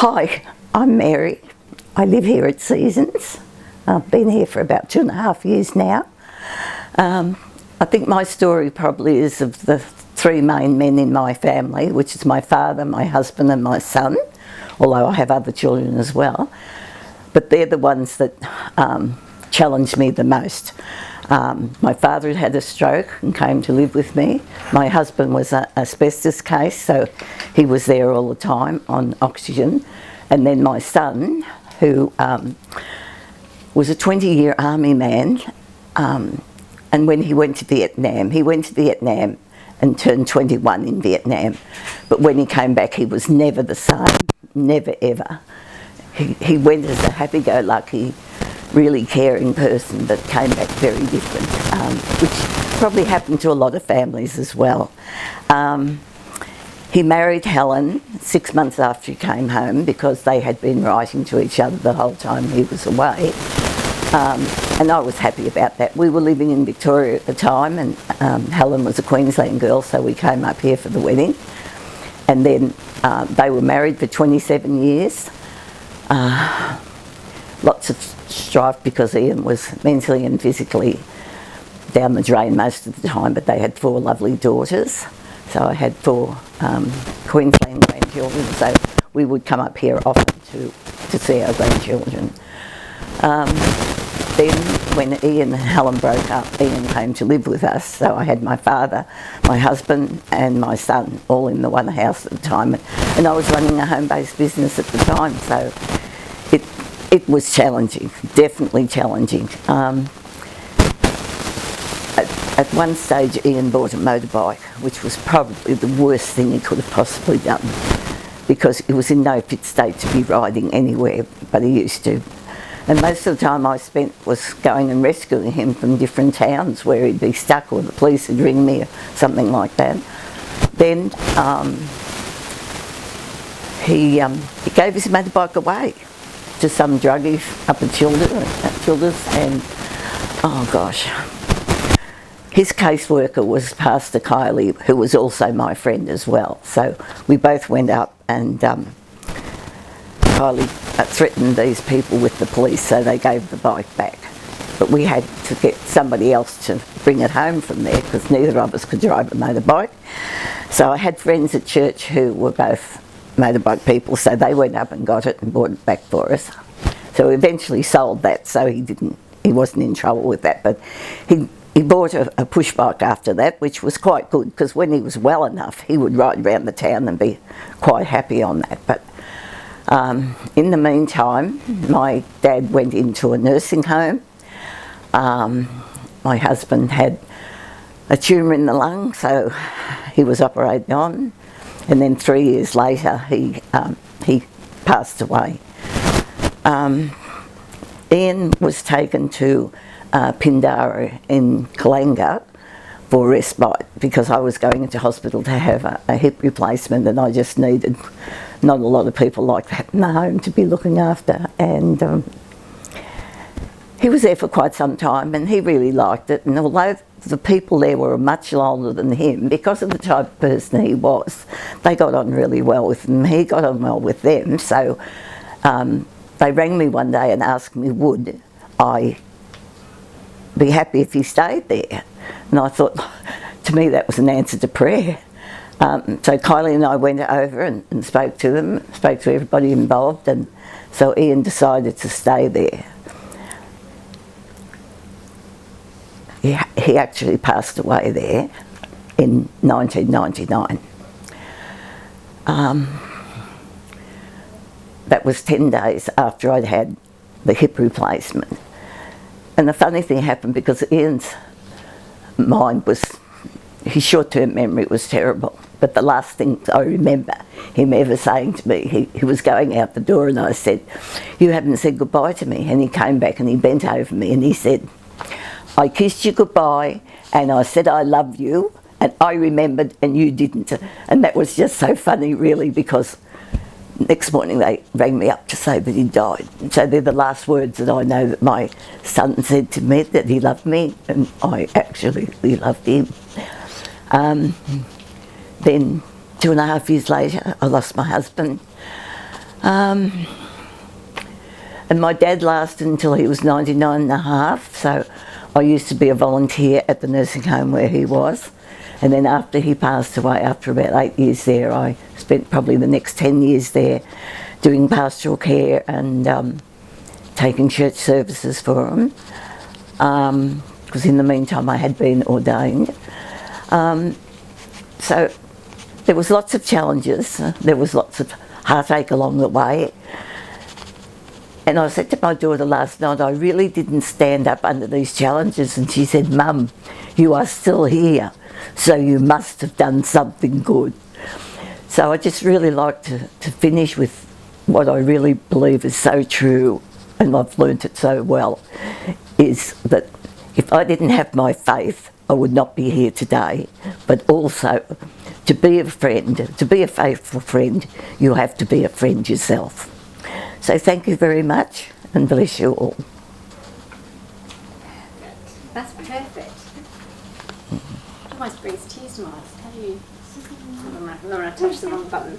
Hi, I'm Mary. I live here at Seasons. I've been here for about 2.5 years now. I think my story probably is of the three main men in my family, which is my father, my husband and my son, although I have other children as well. But they're the ones that challenged me the most. My father had had a stroke and came to live with me. My husband was an asbestos case, so he was there all the time on oxygen. And then my son, who was a 20-year army man, and when he went to Vietnam and turned 21 in Vietnam. But when he came back, he was never the same, never ever. He went as a happy-go-lucky, really caring person, but came back very different, which probably happened to a lot of families as well. He married Helen 6 months after he came home because they had been writing to each other the whole time he was away. And I was happy about that. We were living in Victoria at the time, and Helen was a Queensland girl, so we came up here for the wedding. And then they were married for 27 years. Lots of strife because Ian was mentally and physically down the drain most of the time, but they had 4 lovely daughters. So I had 4 Queensland grandchildren, so we would come up here often to see our grandchildren. Then when Ian and Helen broke up, Ian came to live with us, so I had my father, my husband and my son all in the one house at the time, and I was running a home-based business at the time, so it was challenging, definitely challenging. At one stage Ian bought a motorbike, which was probably the worst thing he could have possibly done, because he was in no fit state to be riding anywhere, but he used to. And most of the time I spent was going and rescuing him from different towns where he'd be stuck or the police would ring me or something like that. Then he gave his motorbike away to some druggies up at Childers, and oh gosh, his caseworker was Pastor Kylie, who was also my friend as well. So we both went up, and Kylie threatened these people with the police, so they gave the bike back. But we had to get somebody else to bring it home from there because neither of us could drive a motorbike. So I had friends at church who were both motorbike people, so they went up and got it and brought it back for us. So we eventually sold that, so he wasn't in trouble with that. But he bought a push bike after that, which was quite good because when he was well enough, he would ride around the town and be quite happy on that. But in the meantime, my dad went into a nursing home. My husband had a tumour in the lung, so he was operated on. And then 3 years later, he passed away. Ian was taken to Pindara in Kalanga for respite because I was going into hospital to have a hip replacement, and I just needed not a lot of people like that in the home to be looking after. And he was there for quite some time, and he really liked it. And although the people there were much older than him, because of the type of person he was, they got on really well with him. He got on well with them. So they rang me one day and asked me would I be happy if he stayed there. And I thought, to me that was an answer to prayer. So Kylie and I went over and spoke to them, spoke to everybody involved, and so Ian decided to stay there. He actually passed away there in 1999. That was 10 days after I'd had the hip replacement. And the funny thing happened because Ian's mind was, his short-term memory was terrible. But the last thing I remember him ever saying to me, he was going out the door and I said, "You haven't said goodbye to me." And he came back and he bent over me and he said, "I kissed you goodbye and I said I love you and I remembered and you didn't." And that was just so funny really, because next morning they rang me up to say that he died. So they're the last words that I know that my son said to me, that he loved me, and I actually loved him. Then 2.5 years later I lost my husband. And my dad lasted until he was 99 and a half, so I used to be a volunteer at the nursing home where he was. And then after he passed away, after about 8 years there, I spent probably the next 10 years there doing pastoral care and taking church services for him. Because in the meantime I had been ordained. So there was lots of challenges, there was lots of heartache along the way. And I said to my daughter last night, I really didn't stand up under these challenges. And she said, Mum, you are still here, so you must have done something good. So I just really like to finish with what I really believe is so true, and I've learnt it so well, is that if I didn't have my faith, I would not be here today. But also, to be a friend, to be a faithful friend, you have to be a friend yourself. So thank you very much, and bless you all. That's perfect. It almost brings tears to my eyes. How do you... I don't want to touch the wrong button.